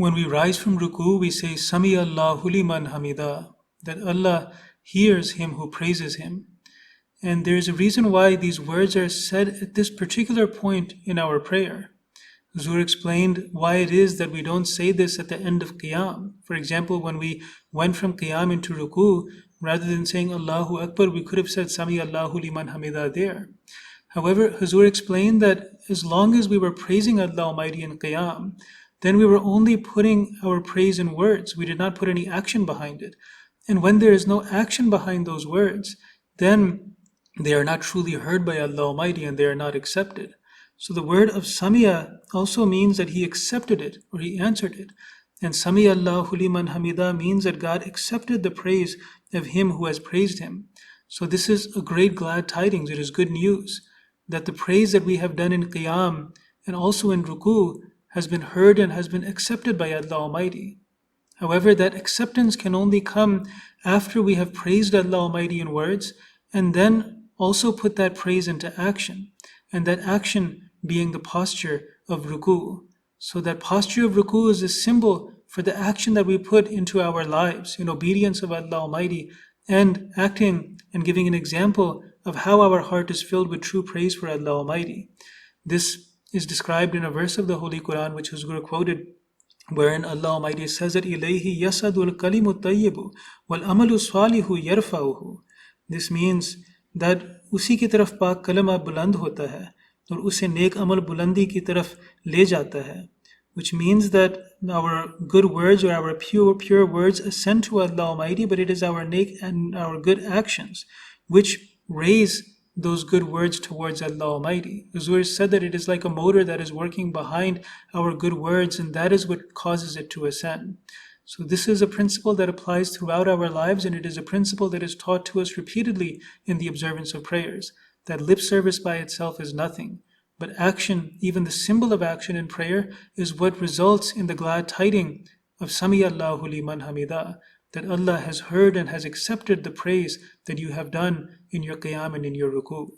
when we rise from Ruku, we say, Sami Allahu liman hamida, that Allah hears him who praises him. And there is a reason why these words are said at this particular point in our prayer. Zur explained why it is that we don't say this at the end of Qiyam. For example, when we went from Qiyam into Ruku, rather than saying Allahu Akbar, we could have said Sami Allahu liman hamida there. However, Hazur explained that as long as we were praising Allah Almighty in Qiyam, then we were only putting our praise in words. We did not put any action behind it. And when there is no action behind those words, then they are not truly heard by Allah Almighty and they are not accepted. So the word of Samiya also means that He accepted it or He answered it. And Sami Allahu liman hamida means that God accepted the praise of him who has praised Him. So this is a great glad tidings. It is good news that the praise that we have done in Qiyam and also in Ruku has been heard and has been accepted by Allah Almighty. However, that acceptance can only come after we have praised Allah Almighty in words and then also put that praise into action, and that action being the posture of Ruku. So that posture of Ruku is a symbol for the action that we put into our lives in obedience of Allah Almighty and acting and giving an example of how our heart is filled with true praise for Allah Almighty. This is described in a verse of the Holy Quran which Huzur quoted, wherein Allah Almighty says that إِلَيْهِ يَسَدُ الْكَلِمُ الطَّيِّبُ وَالْأَمَلُ الصَّالِحُ يَرْفَعُهُ. This means that उसी की तरफ पाक कलमा बुलंद होता है और उसे नेक अमल बुलंदी की तरफ ले जाता है, which means that our good words or our pure words ascend to Allah Almighty, but it is our neck and our good actions which raise those good words towards Allah Almighty. Huzur said that it is like a motor that is working behind our good words, and that is what causes it to ascend. So this is a principle that applies throughout our lives, and it is a principle that is taught to us repeatedly in the observance of prayers, that lip service by itself is nothing, but action, even the symbol of action in prayer, is what results in the glad tiding of Sami Allahu liman hamida, that Allah has heard and has accepted the praise that you have done in your qiyam and in your ruku.